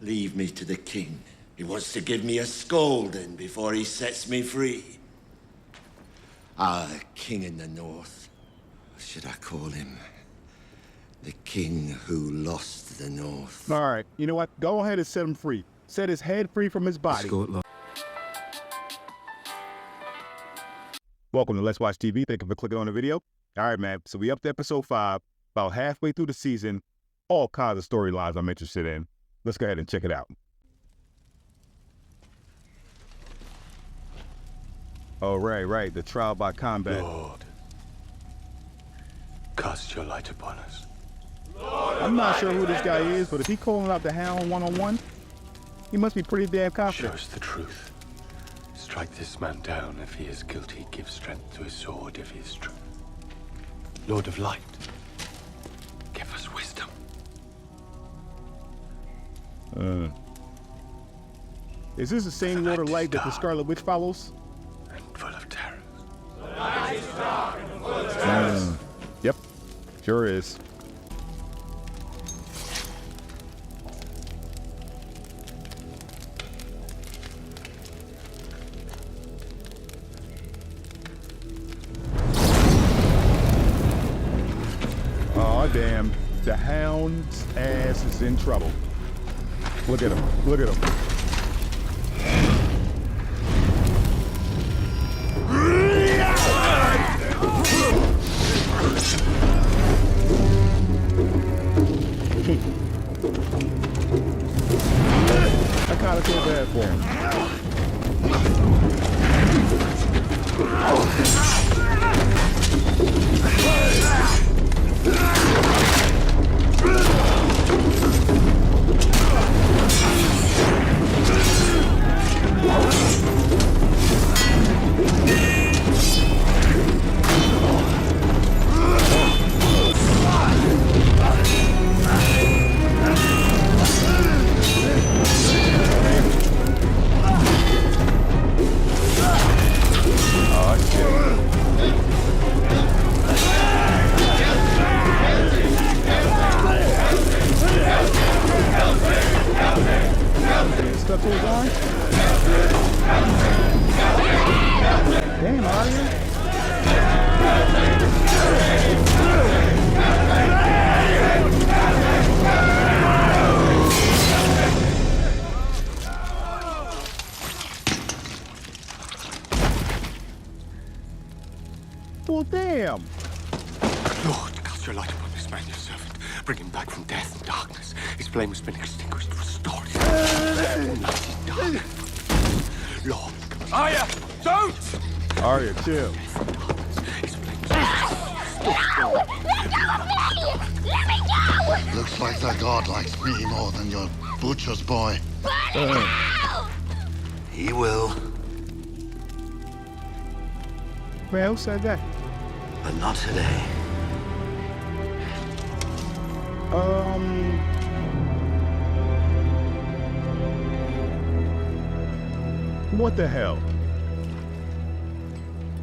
Leave me to the king. He wants to give me a scolding before he sets me free. Our king in the north. What should I call him? The king who lost the north. All right, you know what? Go ahead and set him free. Set his head free from his body. Welcome to Let's Watch TV. Thank you for clicking on the video. All right, man. So we up to episode 5, about halfway through the season. All kinds of storylines I'm interested in. Let's go ahead and check it out. Oh, right. The trial by combat. Lord, cast your light upon us. I'm not sure who this guy is, but if he calling out the Hound one-on-one, he must be pretty damn confident. Show us the truth. Strike this man down if he is guilty. Give strength to his sword if he is true. Lord of Light, give us wisdom. Is this the same Lord of Light that the Scarlet Witch follows? And full of terror. Yep, sure is. Oh, damn. The Hound's ass is in trouble. Look at him. Look at him. I kind of feel bad for him. Stuck to his arm? Damn, Arya. Well, damn. Lord, cast your light upon this man, your servant. Bring him back from death and darkness. His flame has been extinguished. Restore his dark. Lord, Arya, don't! Arya, chill. His flame Let me go! Looks like the god likes me more than your butcher's boy. He will, Man, who said that? but not today. What the hell? Man,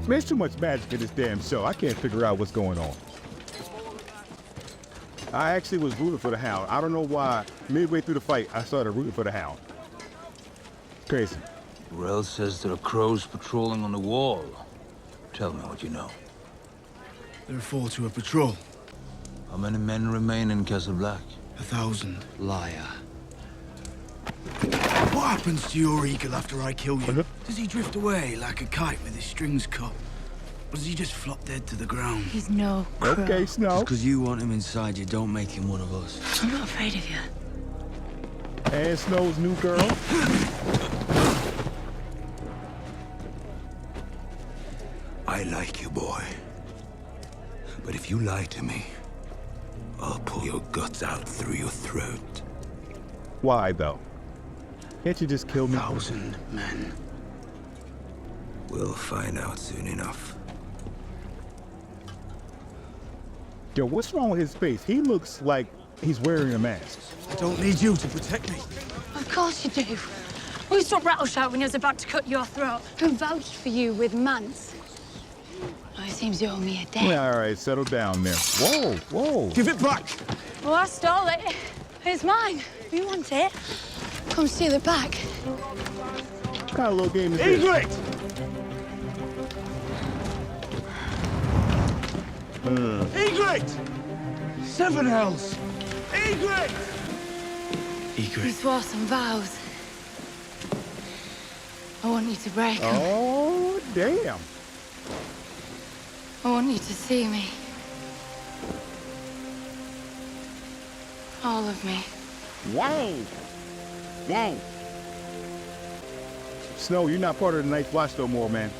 there's too much magic in this damn show. I can't figure out what's going on. I actually was rooting for the Hound. I don't know why. Midway through the fight, I started rooting for the Hound. Crazy. Rel says there are crows patrolling on the wall. Tell me what you know. There are 4 to a patrol. How many men remain in Castle Black? 1,000. Liar. What happens to your eagle after I kill you? Does he drift away like a kite with his strings cut? Or does he just flop dead to the ground? He's no crow. Okay, Snow. Because you want him inside you, don't make him one of us. I'm not afraid of you. And Snow's new girl. I like you, boy. But if you lie to me, I'll pull your guts out through your throat. Why, though? Can't you just kill me? 1,000 men. We'll find out soon enough. Yo, what's wrong with his face? He looks like he's wearing a mask. I don't need you to protect me. Of course you do. We saw Rattleshout when he was about to cut your throat. Who vouched for you with Mance? Oh, it seems you owe me a debt. Yeah, all right, settle down there. Whoa, whoa. Give it back! Well, I stole it. It's mine. You want it? Come steal it back. What kind of little game is this? Egret! Egret! Seven hells! Egret! You Egret. swore some vows. I want you to break them. Oh, damn. I want you to see me. All of me. Wow. Wow. Snow, you're not part of the Night's Watch no more, man.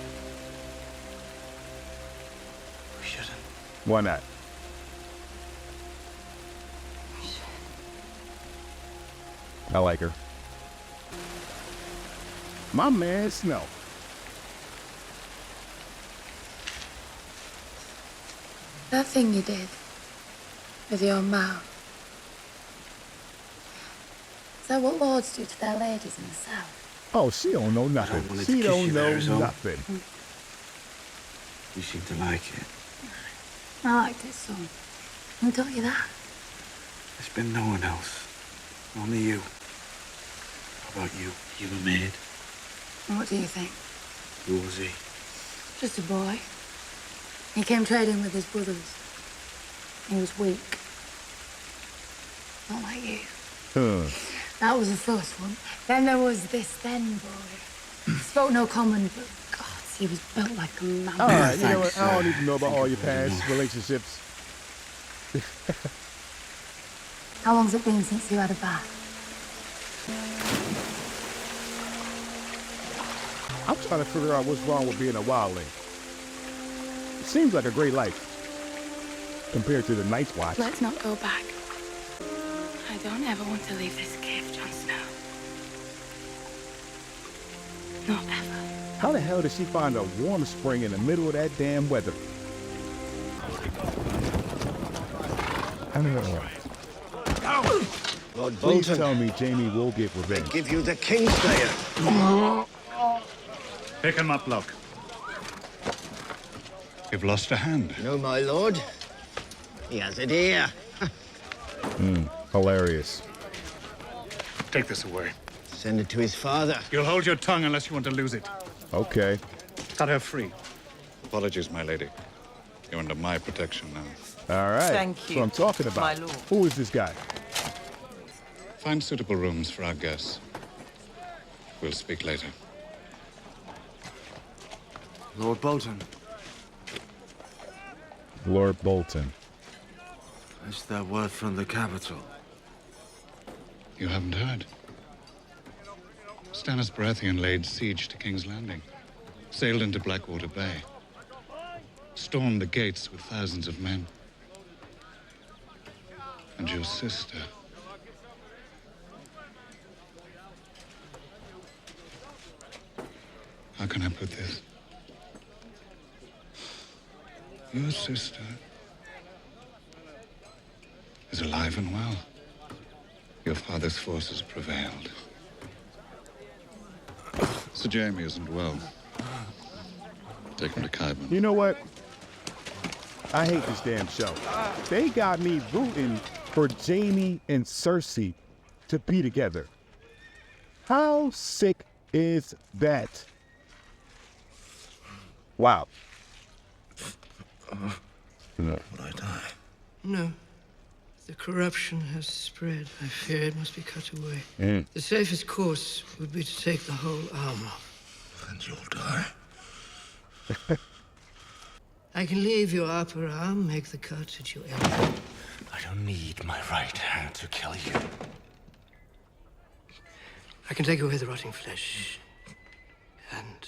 We shouldn't. Why not? I like her. My man, Snow. That thing you did with your mouth. Is that what lords do to their ladies in the south? Oh, she don't know nothing. wanted to She kiss don't you know there, is all. nothing. You seem to like it. I liked it some. Who taught you that? There's been no one else. Only you. How about you? You were made. What do you think? Who was he? Just a boy. He came trading with his brothers. He was weak. Not like you. That was the first one. Then there was this then boy. Spoke no common, but God, he was built like a man. All right, you know thanks, what? I don't sir. need to know about all your Thank you past very relationships. How long's it been since you had a bath? I'm trying to figure out what's wrong with being a wildling. It seems like a great life compared to the Night's Watch. Let's not go back. I don't ever want to leave this cave, Jon Snow. Not ever. How the hell did she find a warm spring in the middle of that damn weather? I don't know. Lord Please Bolton, tell me Jamie will get I revenge. give you the Kingslayer. Pick him up, Locke. You've lost a hand. No, my lord. He has it here. Hilarious. Take this away. Send it to his father. You'll hold your tongue unless you want to lose it. Okay. Cut her free. Apologies, my lady. You're under my protection now. All right. Thank That's you, what I'm talking about. my lord. Who is this guy? Find suitable rooms for our guests. We'll speak later. Lord Bolton. Lord Bolton. Is there word from the capital? You haven't heard. Stannis Baratheon laid siege to King's Landing, sailed into Blackwater Bay, stormed the gates with thousands of men. And your sister... How can I put this? Your sister is alive and well. Your father's forces prevailed. Sir Jaime isn't well. Take him to Kaiban. You know what? I hate this damn show. They got me rooting for Jamie and Cersei to be together. How sick is that? Wow. Will I die? No. The corruption has spread. I fear it must be cut away. The safest course would be to take the whole arm off. And you'll die. I can leave your upper arm, make the cut at your elbow. I don't need my right hand to kill you. I can take away the rotting flesh and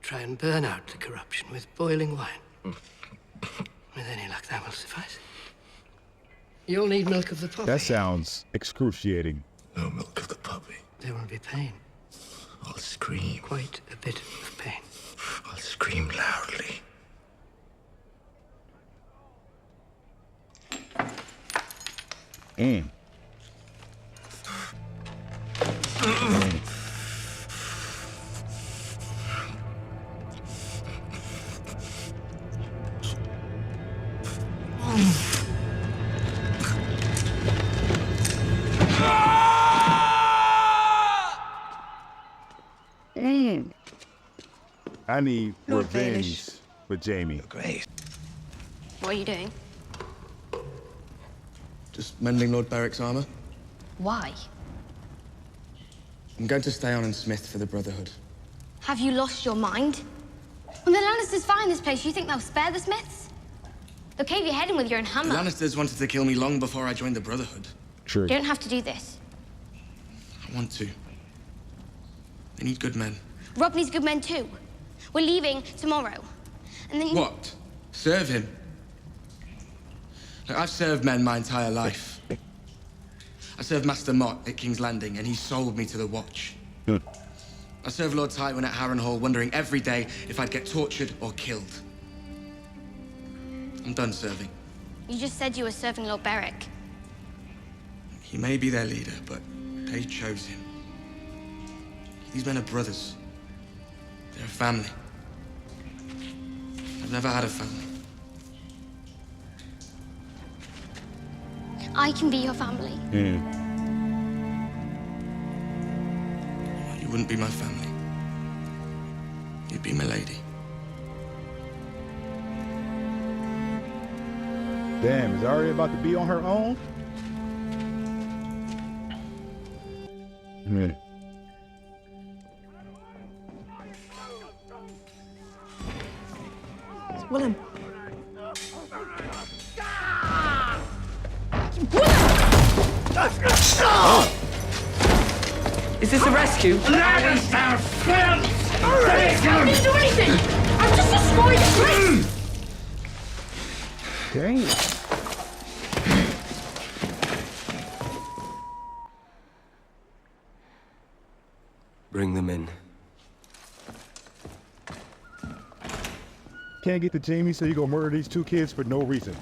try and burn out the corruption with boiling wine. With any luck, that will suffice. You'll need milk of the poppy. That sounds excruciating. No milk of the puppy. There will be pain. I'll scream. Quite a bit of pain. I'll scream loudly. I need Lord revenge Baelish. for Jamie. Great. What are you doing? Just mending Lord Beric's armor. Why? I'm going to stay on in Smith for the Brotherhood. Have you lost your mind? When the Lannisters find this place, you think they'll spare the Smiths? They'll cave your head in with your own The hammer. Lannisters wanted to kill me long before I joined the Brotherhood. True. You don't have to do this. I want to. They need good men. Rob needs good men too. We're leaving tomorrow. And then What? Serve him? Look, I've served men my entire life. I served Master Mott at King's Landing, and he sold me to the Watch. Good. I served Lord Tywin at Harrenhal, wondering every day if I'd get tortured or killed. I'm done serving. you just said you were serving Lord Beric. He may be their leader, but they chose him. These men are brothers. They're a family. I've never had a family. I can be your family. Yeah. You wouldn't be my family. You'd be my lady. Damn, is Arya about to be on her own? Yeah. Willem. Is this a rescue? I didn't do anything! I'm just destroying the place! Damn. Bring them in. Can't get to Jamie, so you gonna murder these two kids for no reason.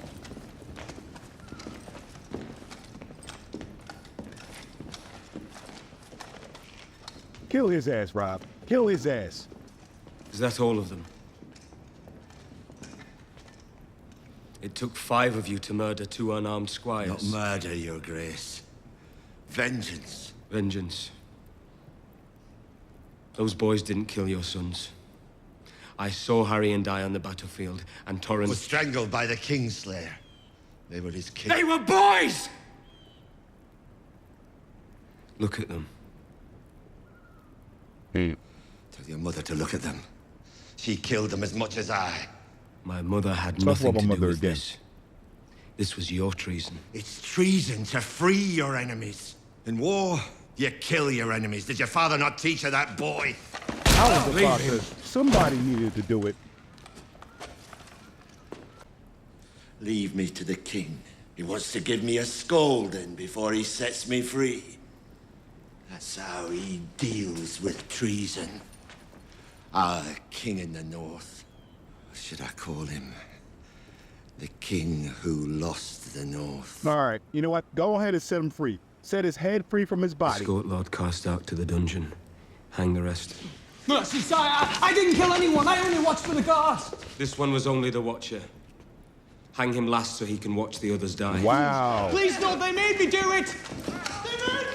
Kill his ass, Rob. Kill his ass. Is that all of them? It took 5 of you to murder 2 unarmed squires. Not murder, Your Grace. Vengeance. Vengeance. Those boys didn't kill your sons. I saw Harry and die on the battlefield, and Torrance Was strangled by the Kingslayer. They were his kids. They were boys! Look at them. Tell your mother to look at them. She killed them as much as I. My mother had Talk nothing about to my do mother with again. this. This was your treason. It's treason to free your enemies. In war, you kill your enemies. Did your father not teach you that, boy? I was about to. Somebody needed to do it. Leave me to the king. He wants to give me a scolding before he sets me free. That's how he deals with treason. Our king in the north. What should I call him? The king who lost the north. All right, you know what? Go ahead and set him free. Set his head free from his body. Escort Lord Karstark to the dungeon. Hang the rest. Mercy, sire! I didn't kill anyone! I only watched for the guards! This one was only the Watcher. Hang him last so he can watch the others die. Wow. Please, Lord, they made me do it!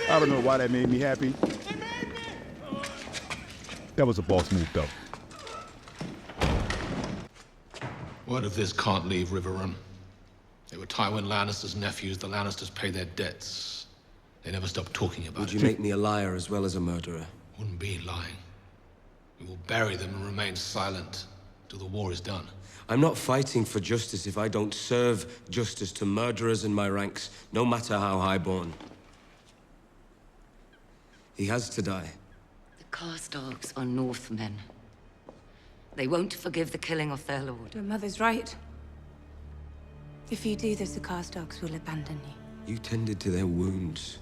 I don't know why that made me happy. That was a boss move, though. Word of this can't leave Riverrun. They were Tywin Lannister's nephews. The Lannisters pay their debts. They never stopped talking about Would it. you make me a liar as well as a murderer? Wouldn't be lying. We will bury them and remain silent till the war is done. I'm not fighting for justice if I don't serve justice to murderers in my ranks, no matter how highborn. He has to die. The Karstarks are Northmen. They won't forgive the killing of their lord. Your mother's right. If you do this, the Karstarks will abandon you. You tended to their wounds.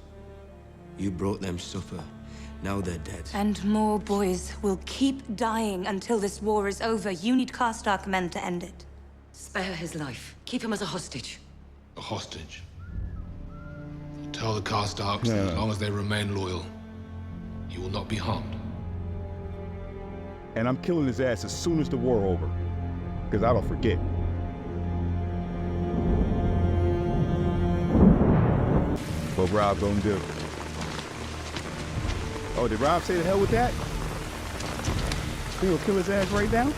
You brought them supper. Now they're dead. And more boys will keep dying until this war is over. You need Karstark men to end it. Spare his life. Keep him as a hostage. A hostage. Tell the Karstarks that as long as they remain loyal, you will not be harmed. And I'm killing his ass as soon as the war over. Because I don't forget. What Rob gonna do? Oh, did Rob say the hell with that? You gonna kill his ass right now?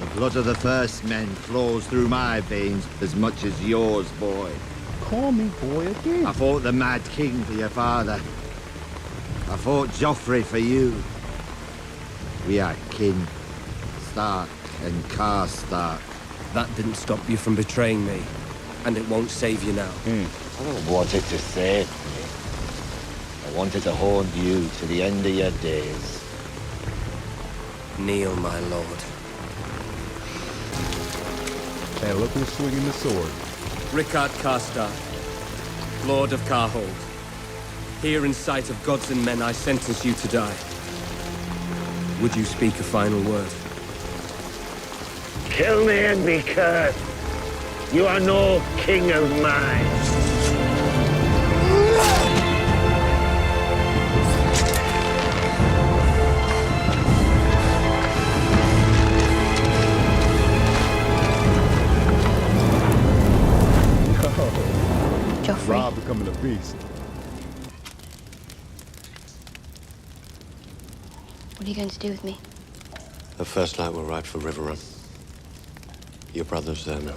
The blood of the first men flows through my veins as much as yours, boy. Call me boy again. I fought the Mad King for your father. I fought Joffrey for you. We are kin. Stark and Karstark. That didn't stop you from betraying me, and it won't save you now. I don't want it to save me. I want it to haunt you to the end of your days. Kneel, my lord. And look who's swinging the sword. Rickard Karstark, Lord of Karhold. Here in sight of gods and men, I sentence you to die. Would you speak a final word? Kill me and be cursed. You are no king of mine. Joffrey. Rob becoming a beast. What are you going to do with me? The first light will ride for Riverrun. Your brother's there now.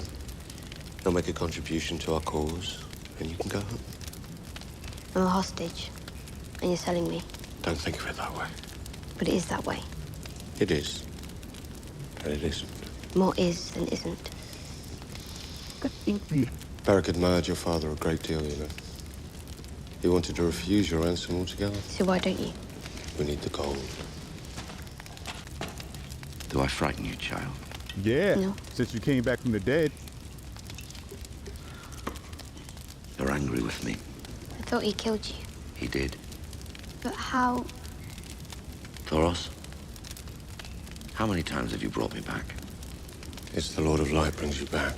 He'll make a contribution to our cause, and you can go home. I'm a hostage, and you're selling me. Don't think of it that way. But it is that way. It is. And it isn't. More is than isn't. Beric admired your father a great deal, you know. He wanted to refuse your ransom altogether. So why don't you? We need the gold. Do I frighten you, child? Yeah. No. Since you came back from the dead. You're angry with me. I thought he killed you. He did. But how? Thoros, how many times have you brought me back? It's the Lord of Light brings you back.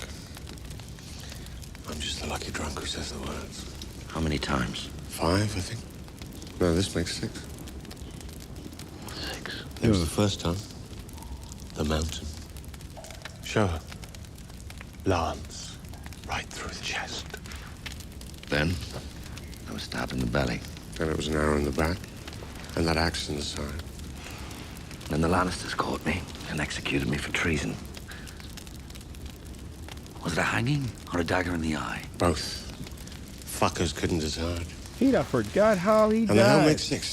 I'm just the lucky drunk who says the words. How many times? 5, I think. No, this makes 6. 6. It was the first time. The mountain. Show her. Lance. Right through the chest. Then, I was stabbed in the belly. Then it was an arrow in the back. And that axe in the side. Then the Lannisters caught me and executed me for treason. Was it a hanging or a dagger in the eye? Both. Fuckers couldn't decide. He done forgot how he And died. the hell makes 6.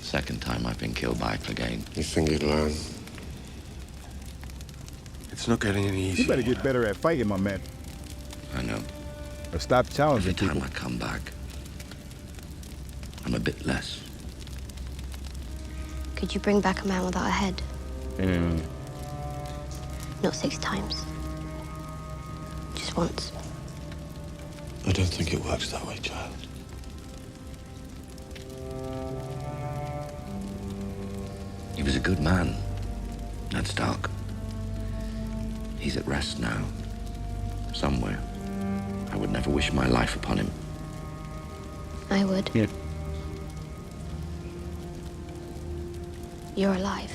Second time I've been killed by Clegane. You think you'd learn? It's not getting any easier. You better get better at fighting, my man. I know. Or stop challenging Every time people. I come back, I'm a bit less. Could you bring back a man without a head? Mm. Not 6 times. Just once. I don't think it works that way, child. He was a good man, Ned Stark. He's at rest now. Somewhere. I would never wish my life upon him. I would. Yeah. You're alive.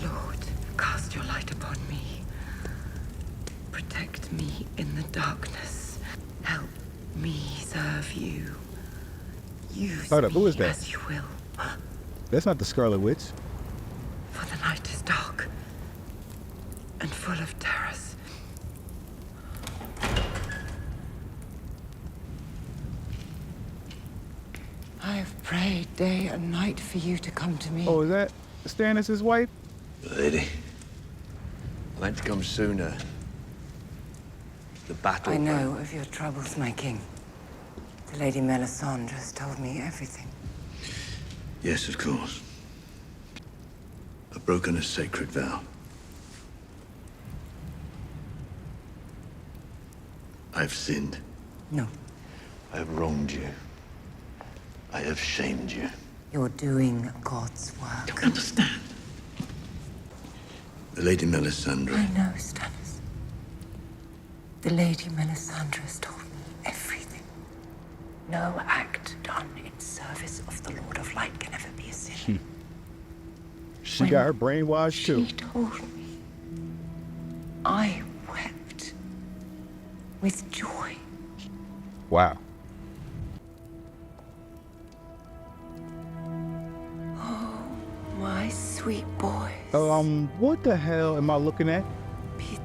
Lord, cast your light upon me. Protect me in the darkness. Help me serve you. Use Hold up, who is me that? as you will. That's not the Scarlet Witch. For the night is dark and full of terrors. I have prayed day and night for you to come to me. Oh, is that Stannis' wife? Lady, might come sooner. The battle. I know of your troubles, my king. The Lady Melisandre has told me everything. Yes, of course. I've broken a sacred vow. I've sinned. No. I have wronged you. I have shamed you. You're doing God's work. Don't understand. The Lady Melisandre. I know, Stannis. The Lady Melisandre has told me everything. No act done in service of the Lord of Light can ever be a sin. She got her brainwashed too. She told me. I wept with joy. Wow. Oh, my sweet boy. What the hell am I looking at? Peter,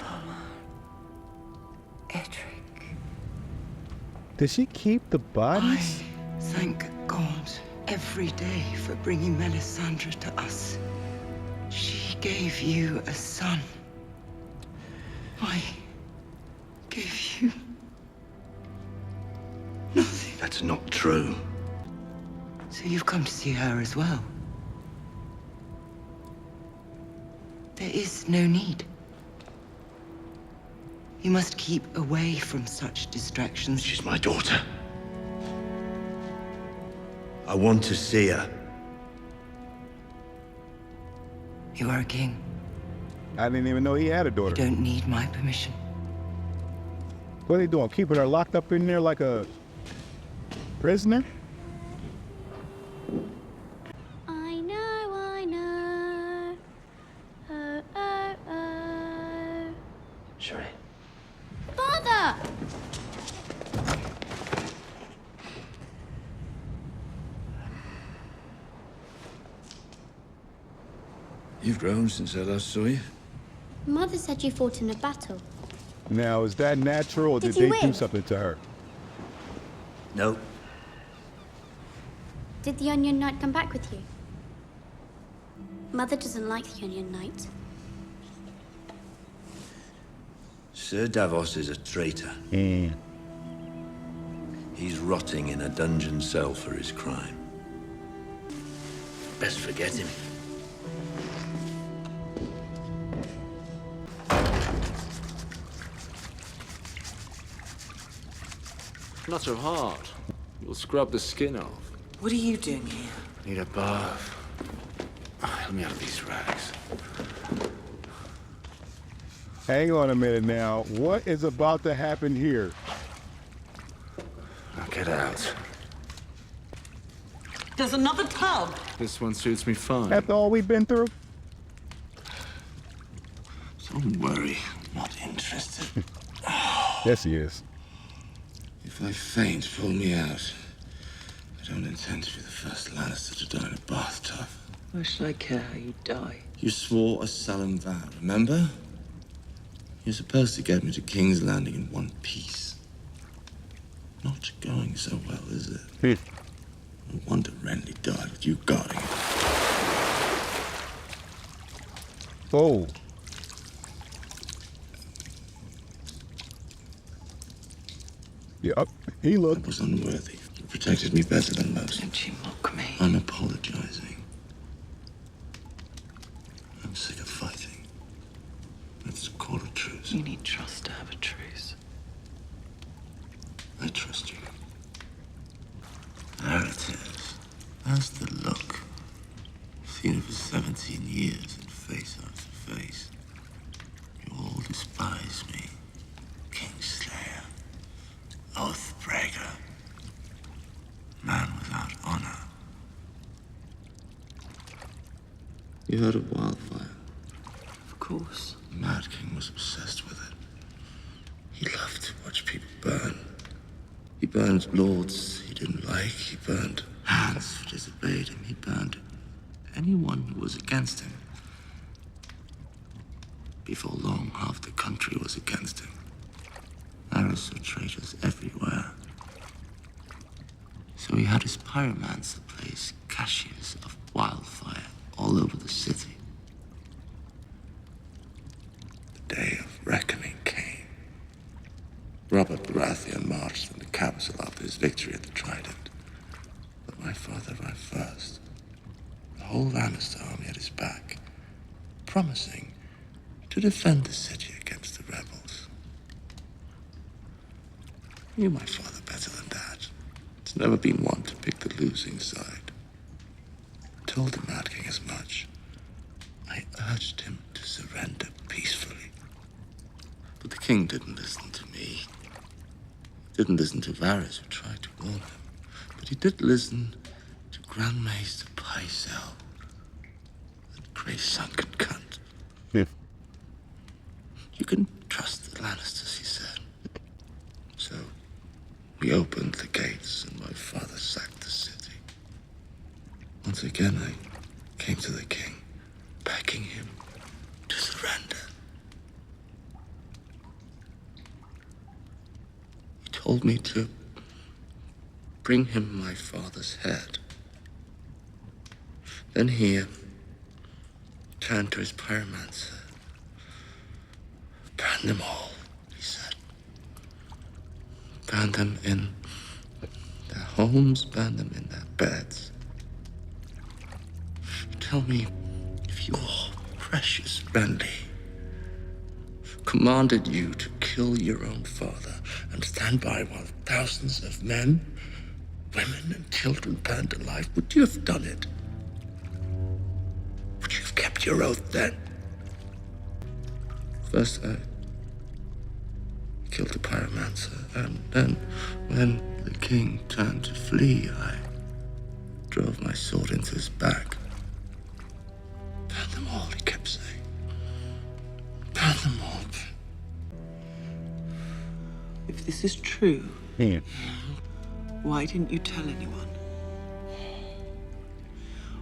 Mama, Edric. Did she keep the bodies? I thank God every day for bringing Melisandre to us. She gave you a son. I gave you nothing. That's not true. So you've come to see her as well? There is no need. You must keep away from such distractions. She's my daughter. I want to see her. You are a king. I didn't even know he had a daughter. You don't need my permission. What are they doing? Keeping her locked up in there like a prisoner? I know. Oh, oh, oh. Sherry. Father! You've grown since I last saw you. Mother said you fought in a battle. Now, is that natural or Did did you they do win? something to her? No. Did the Onion Knight come back with you? Mother doesn't like the Onion Knight. Sir Davos is a traitor. He's rotting in a dungeon cell for his crime. Best forget him. Not so hard. You'll scrub the skin off. What are you doing here? Need a bath. Let me out of these rags. Hang on a minute now. What is about to happen here? Now get out. There's another tub. This one suits me fine. After all we've been through? Don't worry, I'm not interested. Yes, he is. If I faint, pull me out. I don't intend to be the first Lannister to die in a bathtub. Why should I care how you die? You swore a solemn vow, remember? You're supposed to get me to King's Landing in one piece. Not going so well, is it? No wonder Renly died with you guarding it. Oh. Yep, he looked. I was unworthy. You protected me better than most. Don't you mock me? I'm apologizing. I'm sick of fighting. Let's call a truce. You need trust to have a truce. I trust you. There it is. That's the look. Seen it for 17 years and face after face. You all despise me. Kingslayer. Oathbreaker. Man without honor. You heard of wildfire? Of course. The Mad King was obsessed with it. He loved to watch people burn. He burned lords he didn't like. He burned hands who disobeyed him. He burned anyone who was against him. Before long, half the country was against him. Arrows saw traitors everywhere. So he had his pyromancer place caches of wildfire all over the city. The day of reckoning came. Robert Baratheon marched from the capital after his victory at the Trident. But my father arrived first. The whole Lannister army at his back, promising to defend the city against the rebels. I knew my father better than that. He's never been one to pick the losing side. I told the Mad King as much. I urged him to surrender peacefully. But the king didn't listen to me. Didn't listen to Varys, who tried to warn him. But he did listen to Grand Maester Pycelle. That grey sunken cunt. You can trust the Lannisters, he said. So, We opened the gates, and my father sacked the city. Once again, I came to the king, begging him to surrender. He told me to bring him my father's head. Then he turned to his pyromancer. Burn them all, he said. Burn them in their homes, burn them in their beds. Tell me if your precious Randy commanded you to kill your own father and stand by while thousands of men, women, and children burned alive, would you have done it? Would you have kept your oath then? First, I killed the pyromancer, and then, when the king turned to flee, I drove my sword into his back. Burn them all, he kept saying. Burn them all. If this is true, Man. why didn't you tell anyone?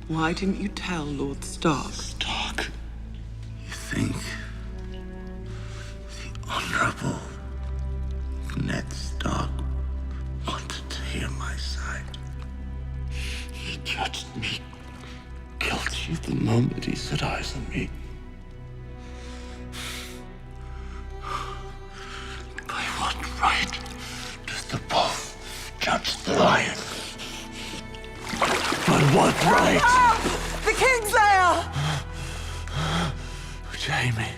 Why didn't you tell Lord Stark? Stark? You think the Honorable Ned Stark wanted to hear my side? He judged me guilty the moment he set eyes on me. By what right does the wolf judge the lion? By what right? The king's there! Jamie.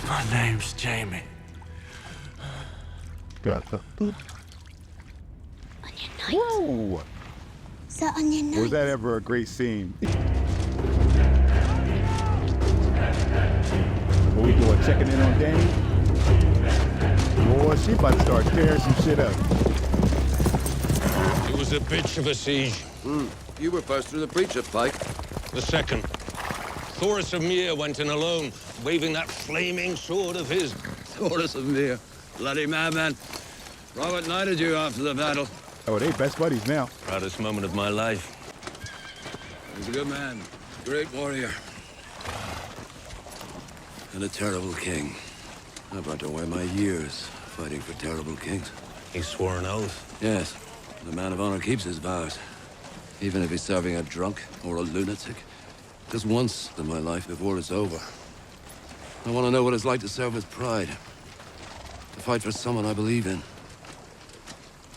My name's Jamie. Got the boop. Whoa. Is that onion Was that ever a great scene? What we doing? Checking in on Danny? Boy, she about to start tearing some shit up. It was a bitch of a siege. You were first through the breach of Pike. The second. Thoris of Myr went in alone, waving that flaming sword of his. Thoris of Myr. Bloody madman. Robert knighted you after the battle. Oh, they best buddies now. Proudest moment of my life. He's a good man. Great warrior. And a terrible king. I've had to wear my years fighting for terrible kings. He swore an oath. Yes. The man of honor keeps his vows. Even if he's serving a drunk or a lunatic. Just once in my life before it's over. I want to know what it's like to serve with pride. To fight for someone I believe in.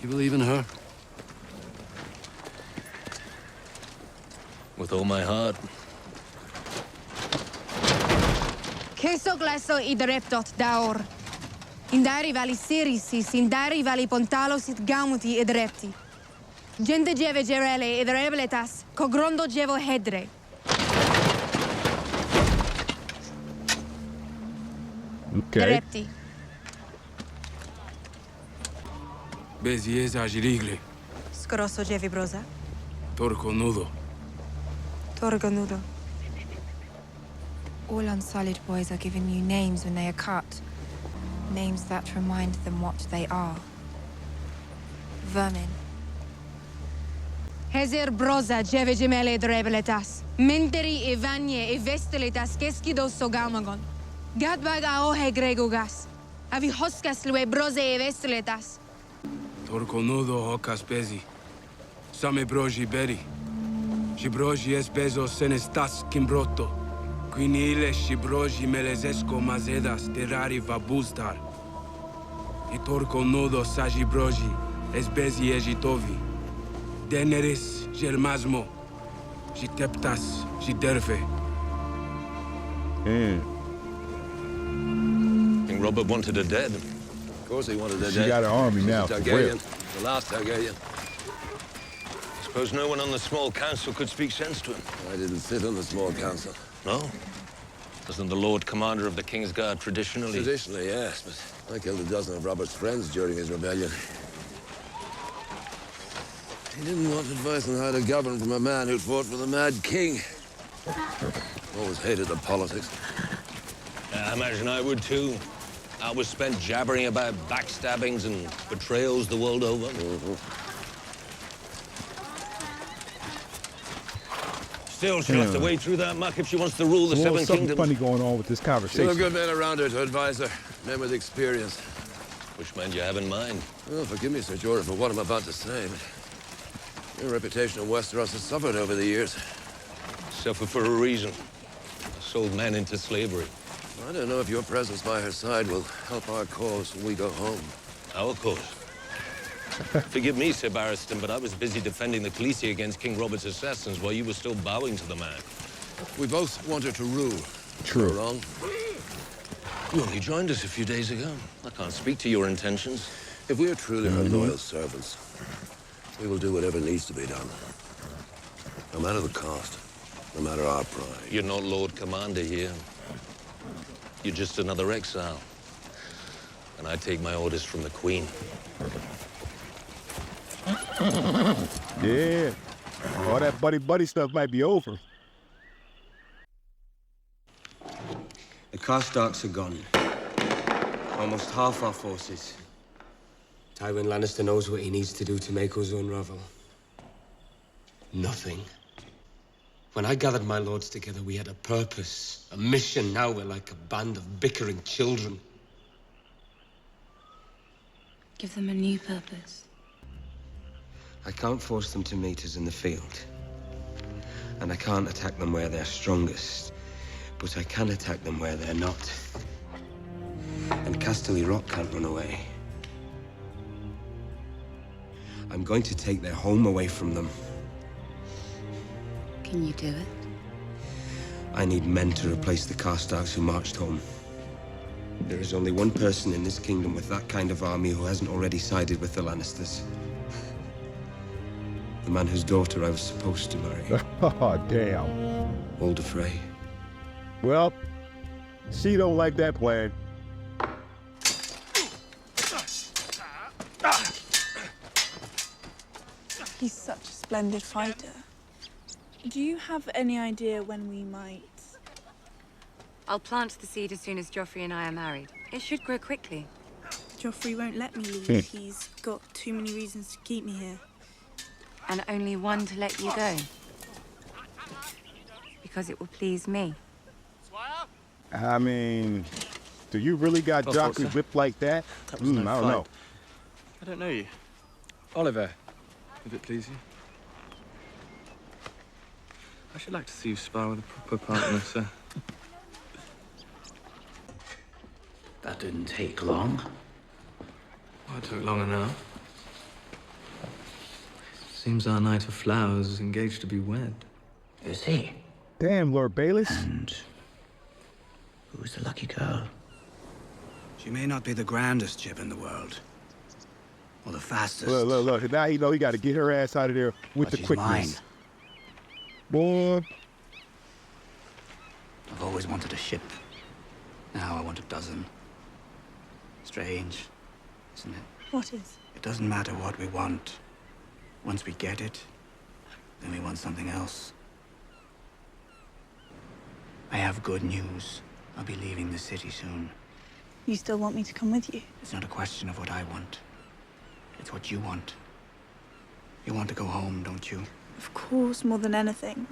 You believe in her? With all my heart. Kesogleso idreptot daor. Indari vali sirisis, indari vali pontalosit gamuti idrepti. Gente jeve gerele idrebletas, cogrondo jevo hedre. Okay. Idrepti. Bezieza girigli. Scrosso jevi broza. Torco nudo. Torgo nudo. All unsullied boys are given new names when they are cut. Names that remind them what they are. Vermin. Hezer broza jeve gemele idrebletas. Menteri e vanie e vesteletas keskidos sogamagon. Gadbaga ohe gregugas. Avi hoskas lue broze e vesteletas. Torco nudo hocas pezi. Same broji beri. Shibroji es bezo senestas kimbrotto. Quinile shibroji melezesco mazedas terrari vabustar. E torco nudo saji broji es bezi egitovi. Deneris germasmo. Giteptas giderve. King Robert wanted her dead. Of course he wanted her She dead. got her army She's now, a for Targaryen. real. The last Targaryen. Suppose no one on the small council could speak sense to him. I didn't sit on the small council. No? Wasn't the Lord Commander of the King's Guard traditionally? Traditionally, yes, but I killed a dozen of Robert's friends during his rebellion. He didn't want advice on how to govern from a man who'd fought for the Mad King. Always hated the politics. I imagine I would too. Hours spent jabbering about backstabbings and betrayals the world over. Still, she'll have to wade through that muck if she wants to rule the Seven Something Kingdoms. funny going on with this conversation. Still good men around her to advise her. Men with experience. Which man do you have in mind? Oh, forgive me, Sir Jordan, for what I'm about to say, but your reputation in Westeros has suffered over the years. Suffer for a reason. Sold men into slavery. I don't know if your presence by her side will help our cause when we go home. Our cause? Forgive me, Sir Barristan, but I was busy defending the Khaleesi against King Robert's assassins while you were still bowing to the man. We both want her to rule. True. Am I wrong? You only joined us a few days ago. I can't speak to your intentions. If we are truly her loyal servants, we will do whatever needs to be done. No matter the cost, no matter our pride. You're not Lord Commander here. You're just another exile. And I take my orders from the Queen. Yeah. All that buddy stuff might be over. The Karstarks are gone. Almost half our forces. Tywin Lannister knows what he needs to do to make us unravel. Nothing. When I gathered my lords together, we had a purpose, a mission. Now we're like a band of bickering children. Give them a new purpose. I can't force them to meet us in the field. And I can't attack them where they're strongest. But I can attack them where they're not. And Casterly Rock can't run away. I'm going to take their home away from them. Can you do it? I need men to replace the Karstarks who marched home. There is only one person in this kingdom with that kind of army who hasn't already sided with the Lannisters. The man whose daughter I was supposed to marry. Oh, damn. Walder Frey. Well, she don't like that plan. He's such a splendid fighter. Do you have any idea when we might? I'll plant the seed as soon as Joffrey and I are married. It should grow quickly. Joffrey won't let me leave. He's got too many reasons to keep me here. And only one to let you go. Because it will please me. I mean, do you really got Joffrey whipped like that? That was no I don't fight. know. I don't know you. Oliver, if it please you. I should like to see you spar with a proper partner, sir. That didn't take long. Oh, it took long enough. Seems our Knight of Flowers is engaged to be wed. Is he? Damn, Lord Baelish. And who's the lucky girl? She may not be the grandest ship in the world. Or the fastest. Look. Now you know he got to get her ass out of there with the she's quickness. mine. Boy. I've always wanted a ship. Now I want a dozen. Strange, isn't it? What is? It doesn't matter what we want. Once we get it, then we want something else. I have good news. I'll be leaving the city soon. You still want me to come with you? It's not a question of what I want. It's what you want. You want to go home, don't you? Of course, more than anything.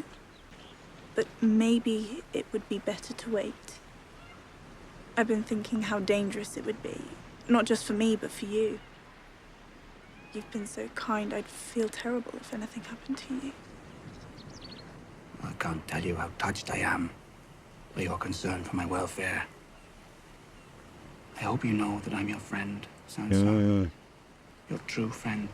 But maybe it would be better to wait. I've been thinking how dangerous it would be. Not just for me, but for you. You've been so kind, I'd feel terrible if anything happened to you. I can't tell you how touched I am by your concern for my welfare. I hope you know that I'm your friend, Sansa. Your true friend.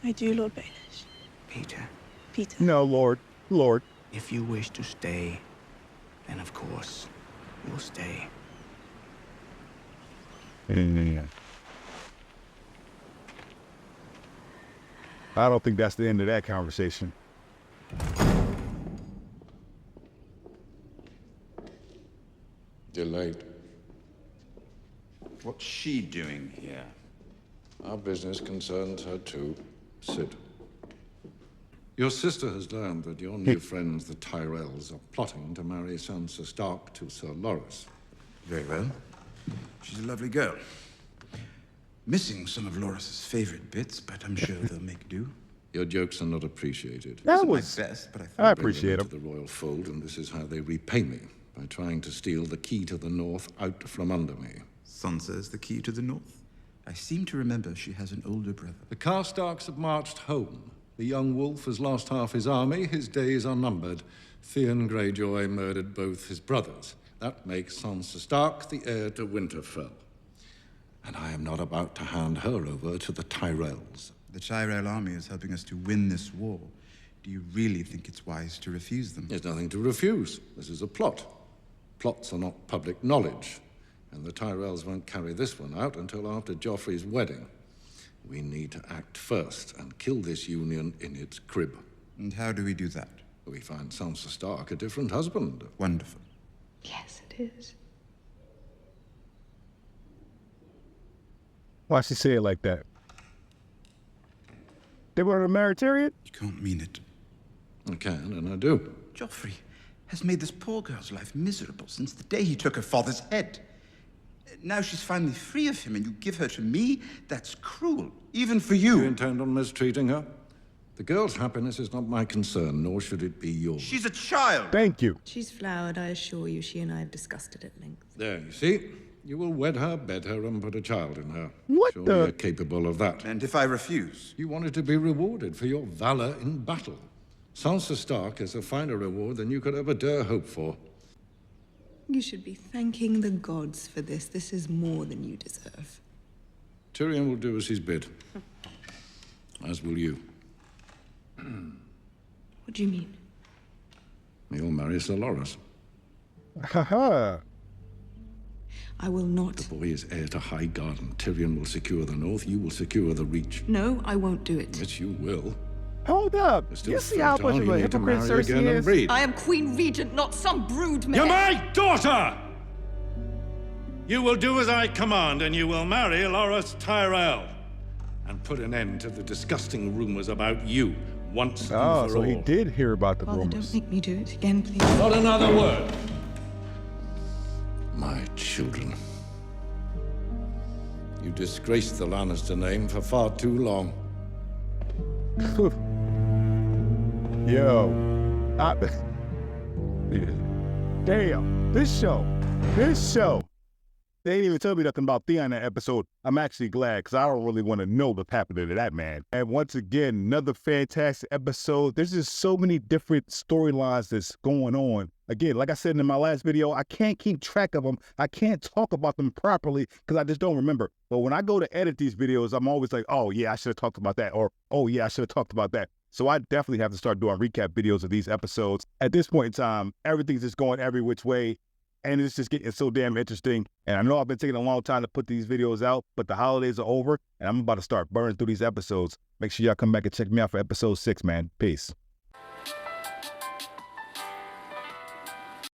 I do, Lord Baelish. Peter. Peter. No, Lord. If you wish to stay, then of course, you'll stay. Yeah. I don't think that's the end of that conversation. You're late. What's she doing here? Our business concerns her too. Sit. Your sister has learned that your new friends, the Tyrells, are plotting to marry Sansa Stark to Sir Loras. Very well. She's a lovely girl. Missing some of Loris's favorite bits, but I'm sure they'll make do. Your jokes are not appreciated. That was my best, but I appreciate them. To the royal fold, and this is how they repay me, by trying to steal the key to the north out from under me. Sansa is the key to the north. I seem to remember she has an older brother. The Karstarks have marched home. The young wolf has lost half his army. His days are numbered. Theon Greyjoy murdered both his brothers. That makes Sansa Stark the heir to Winterfell. And I am not about to hand her over to the Tyrells. The Tyrell army is helping us to win this war. Do you really think it's wise to refuse them? There's nothing to refuse. This is a plot. Plots are not public knowledge. And the Tyrells won't carry this one out until after Joffrey's wedding. We need to act first and kill this union in its crib. And how do we do that? We find Sansa Stark a different husband. Wonderful. Yes, it is. Why she say it like that? They were a Maritarian? You can't mean it. I can, and I do. Joffrey has made this poor girl's life miserable since the day he took her father's head. Now she's finally free of him, and you give her to me? That's cruel, even for you. You intend on mistreating her? The girl's happiness is not my concern, nor should it be yours. She's a child! Thank you. She's flowered, I assure you. She and I have discussed it at length. There, you see? You will wed her, bed her, and put a child in her. What Surely the? you're capable of that. And if I refuse? You wanted to be rewarded for your valor in battle. Sansa Stark is a finer reward than you could ever dare hope for. You should be thanking the gods for this. This is more than you deserve. Tyrion will do as he's bid. As will you. What do you mean? You'll marry Sir Loras. Haha. I will not. The boy is heir to High Garden. Tyrion will secure the north. You will secure the Reach. No, I won't do it. Yes, you will. Hold up. You see how much of a hypocrite Cersei is? I am Queen Regent, not some brood mare. You're my daughter! You will do as I command, and you will marry Loras Tyrell. And put an end to the disgusting rumors about you, once and for all. Oh, so he did hear about the Father, rumors. don't make me do it again, please. Not another word. My children. You disgraced the Lannister name for far too long. Yo. Damn. This show. They didn't even tell me nothing about Theon in that episode. I'm actually glad, because I don't really want to know what's happening to that man. And once again, another fantastic episode. There's just so many different storylines that's going on. Again, like I said in my last video, I can't keep track of them. I can't talk about them properly because I just don't remember. But when I go to edit these videos, I'm always like, oh yeah, I should have talked about that. Or, oh yeah, I should have talked about that. So I definitely have to start doing recap videos of these episodes. At this point in time, everything's just going every which way. And it's just getting so damn interesting. And I know I've been taking a long time to put these videos out, but the holidays are over and I'm about to start burning through these episodes. Make sure y'all come back and check me out for episode 6, man. Peace.